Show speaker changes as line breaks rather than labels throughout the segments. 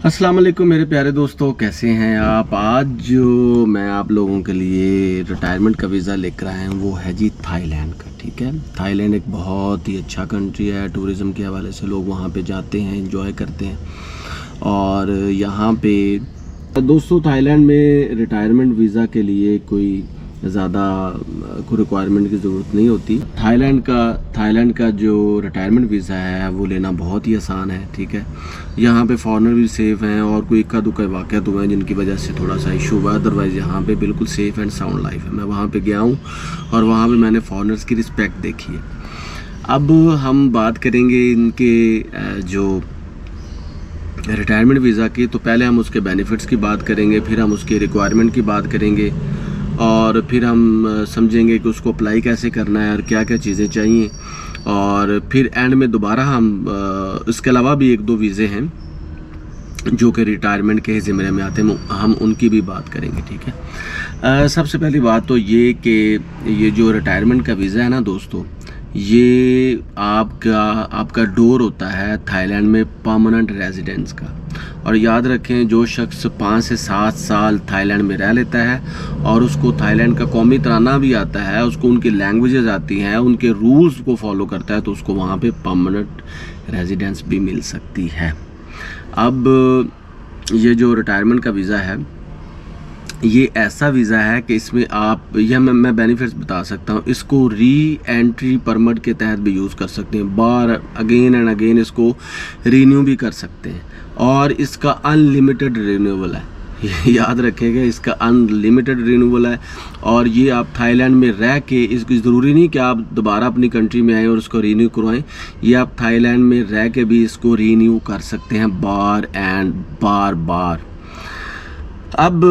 अस्सलाम वालेकुम मेरे प्यारे दोस्तों, कैसे हैं आप। आज जो मैं आप लोगों के लिए रिटायरमेंट का वीज़ा लेकर आया हूँ वो है जी थाईलैंड का। ठीक है, थाईलैंड एक बहुत ही अच्छा कंट्री है। टूरिज़्म के हवाले से लोग वहाँ पे जाते हैं, एंजॉय करते हैं। और यहाँ पे दोस्तों थाईलैंड में रिटायरमेंट वीज़ा के लिए कोई ज़्यादा कोई रिक्वायरमेंट की ज़रूरत नहीं होती। थाईलैंड का जो रिटायरमेंट वीज़ा है वो लेना बहुत ही आसान है। ठीक है, यहाँ पे फॉरेनर भी सेफ़ हैं और कोई इक्का दुक्का वाक़यात हुए हैं जिनकी वजह से थोड़ा सा इशू हुआ। अदरवाइज़ यहाँ पे बिल्कुल सेफ़ एंड साउंड लाइफ है। मैं वहाँ पे गया हूँ और वहाँ पे मैंने फॉरेनर्स की रिस्पेक्ट देखी है। अब हम बात करेंगे इनके जो रिटायरमेंट वीज़ा की, तो पहले हम उसके बेनिफिट्स की बात करेंगे, फिर हम उसके रिक्वायरमेंट की बात करेंगे और फिर हम समझेंगे कि उसको अप्लाई कैसे करना है और क्या क्या चीज़ें चाहिए। और फिर एंड में दोबारा हम इसके अलावा भी एक दो वीज़े हैं जो कि रिटायरमेंट के ज़िम्मे में आते हैं, हम उनकी भी बात करेंगे। ठीक है, सबसे पहली बात तो ये कि ये जो रिटायरमेंट का वीज़ा है ना दोस्तों, ये आपका डोर होता है थाईलैंड में परमानेंट रेजिडेंस का। और याद रखें, जो शख्स 5 से 7 साल थाईलैंड में रह लेता है और उसको थाईलैंड का कौमी तराना भी आता है, उसको उनकी लैंग्वेजेस आती हैं, उनके रूल्स को फॉलो करता है, तो उसको वहाँ पे परमानेंट रेजिडेंस भी मिल सकती है। अब ये जो रिटायरमेंट का वीज़ा है ये ऐसा वीज़ा है कि इसमें आप मैं बेनिफिट्स बता सकता हूँ। इसको री एंट्री परमिट के तहत भी यूज़ कर सकते हैं, बार अगेन एंड अगेन इसको रीन्यू भी कर सकते हैं। और इसका अनलिमिटेड रिन्यूअल है, याद रखिएगा, इसका अनलिमिटेड रिन्यूअल है। और ये आप थाईलैंड में रह के, इसकी ज़रूरी नहीं कि आप दोबारा अपनी कंट्री में आएँ और उसको रीन्यू करवाएं। ये आप थाईलैंड में रह के भी इसको रीन्यू कर सकते हैं बार एंड बार। अब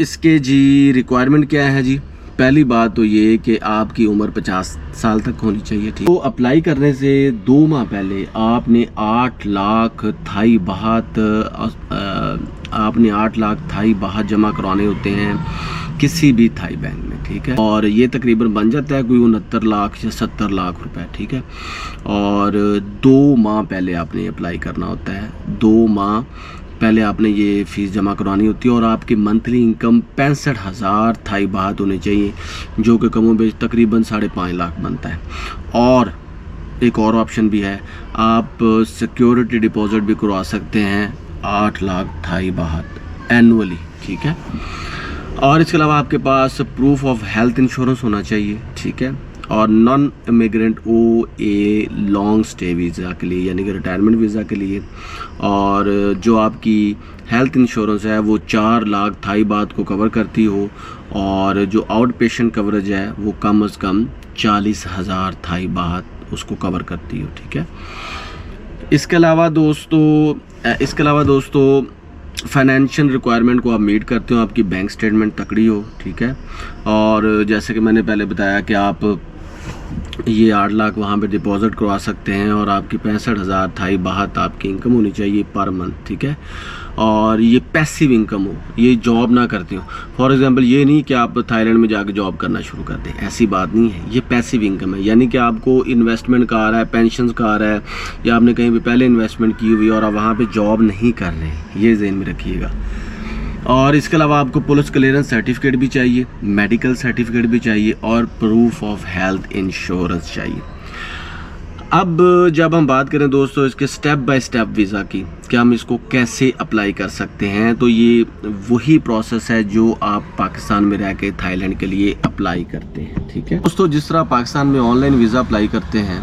इसके जी रिक्वायरमेंट क्या है जी। पहली बात तो ये कि आपकी उम्र 50 साल तक होनी चाहिए। ठीक, तो अप्लाई करने से 2 माह पहले आपने 8 लाख थाई बाहत जमा करवाने होते हैं किसी भी थाई बैंक में। ठीक है, और ये तकरीबन बन जाता है कोई 69 लाख या 70 लाख रुपए। ठीक है, और 2 माह पहले आपने अप्लाई करना होता है। 2 माह पहले आपने ये फ़ीस जमा करवानी होती है और आपकी मंथली इनकम 65,000 थाई बाहत होनी चाहिए, जो कि कमो बेश तकरीबन 5.5 लाख बनता है। और एक और ऑप्शन भी है, आप सिक्योरिटी डिपॉजिट भी करवा सकते हैं 8 लाख थाई बाहत एनुअली। ठीक है, और इसके अलावा आपके पास प्रूफ ऑफ हेल्थ इंश्योरेंस होना चाहिए। ठीक है, और non immigrant OA long stay visa के लिए, यानी कि रिटायरमेंट वीज़ा के लिए। और जो आपकी हेल्थ इंश्योरेंस है वो 4 लाख थाई बात को कवर करती हो, और जो आउट पेशेंट कवरेज है वो कम से कम 40,000 थाई बात उसको कवर करती हो। ठीक है, इसके अलावा दोस्तों फाइनेंशियल रिक्वायरमेंट को आप मीट करते हो, आपकी बैंक स्टेटमेंट तकड़ी हो। ठीक है, और जैसे कि मैंने पहले बताया कि आप ये 8 लाख वहाँ पे डिपॉजिट करवा सकते हैं और आपकी 65,000 थाई बाहत आपकी इनकम होनी चाहिए पर मंथ। ठीक है, और ये पैसिव इनकम हो, ये जॉब ना करती हो। फॉर एग्जांपल ये नहीं कि आप थाईलैंड में जाके जॉब करना शुरू कर दें, ऐसी बात नहीं है। ये पैसिव इनकम है, यानी कि आपको इन्वेस्टमेंट का आ रहा है, पेंशन का आ रहा है, या आपने कहीं भी पहले इन्वेस्टमेंट की हुई और आप वहाँ पर जॉब नहीं कर रहे, ये ज़हन में रखिएगा। और इसके अलावा आपको पुलिस क्लियरेंस सर्टिफिकेट भी चाहिए, मेडिकल सर्टिफिकेट भी चाहिए और प्रूफ ऑफ हेल्थ इंश्योरेंस चाहिए। अब जब हम बात करें दोस्तों इसके स्टेप बाय स्टेप वीज़ा की, कि हम इसको कैसे अप्लाई कर सकते हैं, तो ये वही प्रोसेस है जो आप पाकिस्तान में रह के थाईलैंड के लिए अप्लाई करते हैं। ठीक है दोस्तों, जिस तरह पाकिस्तान में ऑनलाइन वीज़ा अप्लाई करते हैं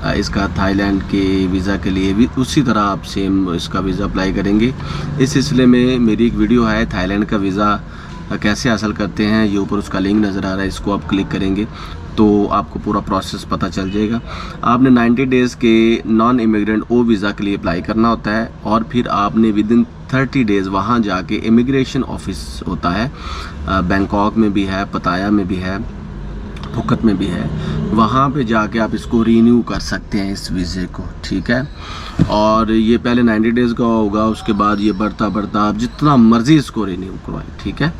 इसका थाईलैंड के वीज़ा के लिए भी, उसी तरह आप सेम इसका वीज़ा अप्लाई करेंगे। इस सिलसिले में मेरी एक वीडियो है, थाईलैंड का वीज़ा कैसे हासिल करते हैं, ये ऊपर उसका लिंक नज़र आ रहा है, इसको आप क्लिक करेंगे तो आपको पूरा प्रोसेस पता चल जाएगा। आपने 90 डेज़ के नॉन इमिग्रेंट O वीज़ा के लिए अप्लाई करना होता है, और फिर आपने विदिन 30 डेज़ वहाँ जाके इमिग्रेशन ऑफिस होता है, बैंकॉक में भी है, पताया में भी है, फुकत में भी है, वहाँ पे जाके आप इसको रीन्यू कर सकते हैं इस वीज़े को। ठीक है, और ये पहले 90 डेज़ का होगा, उसके बाद ये बढ़ता आप जितना मर्ज़ी इसको रीन्यू करवाएं। ठीक है,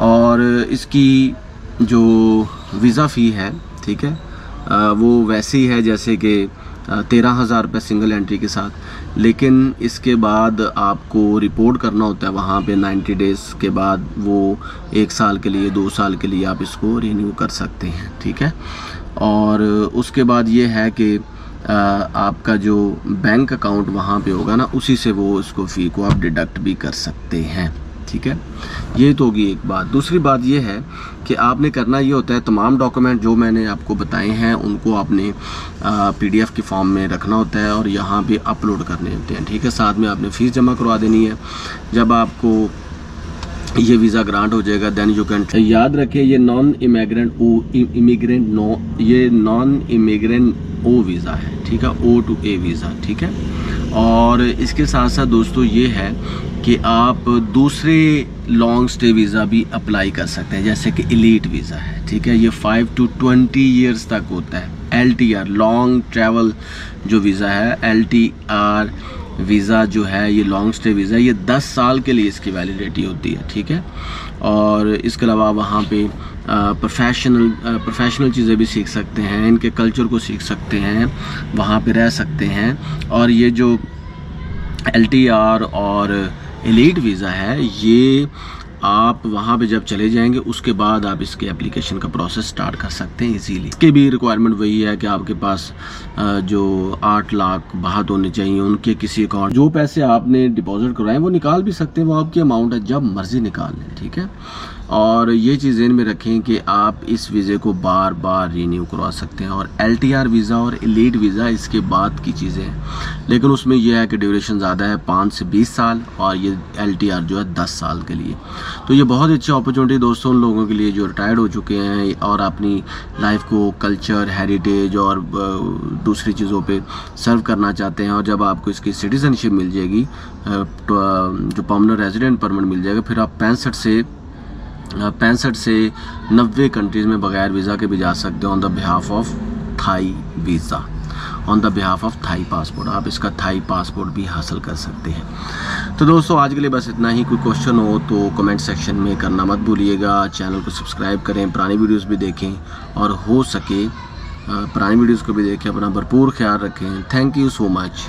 और इसकी जो वीज़ा फ़ी है, ठीक है, वो वैसे ही है जैसे कि 13,000 रुपये सिंगल एंट्री के साथ। लेकिन इसके बाद आपको रिपोर्ट करना होता है वहाँ पे 90 डेज़ के बाद, वो 1 साल के लिए 2 साल के लिए आप इसको रिन्यू कर सकते हैं, ठीक है। और उसके बाद ये है कि आपका जो बैंक अकाउंट वहाँ पे होगा ना, उसी से वो इसको फ़ी को आप डिडक्ट भी कर सकते हैं, ठीक है। ये तो होगी एक बात। दूसरी बात ये है कि आपने करना ये होता है, तमाम डॉक्यूमेंट जो मैंने आपको बताए हैं उनको आपने PDF के फॉर्म में रखना होता है और यहाँ पे अपलोड करने होते हैं, ठीक है। साथ में आपने फ़ीस जमा करवा देनी है। जब आपको ये वीज़ा ग्रांट हो जाएगा देन यू कैन, याद रखें ये नॉन इमिग्रेंट ओ वीज़ा है, ठीक है, O to A वीज़ा, ठीक है। और इसके साथ साथ दोस्तों ये है कि आप दूसरे लॉन्ग स्टे वीज़ा भी अप्लाई कर सकते हैं, जैसे कि एलीट वीज़ा है, ठीक है। ये 5 to 20 ईयर्स तक होता है। LTR लॉन्ग ट्रैवल जो वीज़ा है, LTR वीज़ा जो है, ये लॉन्ग स्टे वीज़ा, ये 10 साल के लिए इसकी वैलिडिटी होती है, ठीक है। और इसके अलावा वहाँ पे प्रोफेशनल चीज़ें भी सीख सकते हैं, इनके कल्चर को सीख सकते हैं, वहाँ पे रह सकते हैं। और ये जो LTR और एलीट वीज़ा है, ये आप वहाँ पे जब चले जाएंगे उसके बाद आप इसके एप्लीकेशन का प्रोसेस स्टार्ट कर सकते हैं इजीली। इसके भी रिक्वायरमेंट वही है कि आपके पास जो 8 लाख बाहत होने चाहिए उनके किसी अकाउंट, जो पैसे आपने डिपॉजिट करवाएं वो निकाल भी सकते हैं, वो आपकी अमाउंट है, जब मर्ज़ी निकाल लें, ठीक है। और ये चीज़ इन में रखें कि आप इस वीज़े को बार बार रीन्यू करवा सकते हैं। और LTR वीज़ा और एलीट वीज़ा इसके बाद की चीज़ें हैं, लेकिन उसमें यह है कि ड्यूरेशन ज़्यादा है, 5 से 20 साल, और ये LTR जो है 10 साल के लिए। तो ये बहुत अच्छी अपॉर्चुनिटी दोस्तों उन लोगों के लिए जो रिटायर्ड हो चुके हैं और अपनी लाइफ को कल्चर, हेरिटेज और दूसरी चीज़ों पे सर्व करना चाहते हैं। और जब आपको इसकी सिटीज़नशिप मिल जाएगी, जो परमानेंट रेजिडेंट परमिट मिल जाएगा, फिर आप 65 से 90 कंट्रीज़ में बगैर वीज़ा के भी जा सकते हो on the behalf of thigh visa, on the behalf of thigh passport. आप इसका थाई पासपोर्ट भी हासिल कर सकते हैं। तो दोस्तों आज के लिए बस इतना ही। कोई क्वेश्चन हो तो कमेंट सेक्शन में करना मत भूलिएगा। चैनल को सब्सक्राइब करें, पुरानी वीडियोस भी देखें, और हो सके पुरानी वीडियोस को भी देखें। अपना भरपूर ख्याल रखें। Thank you so much.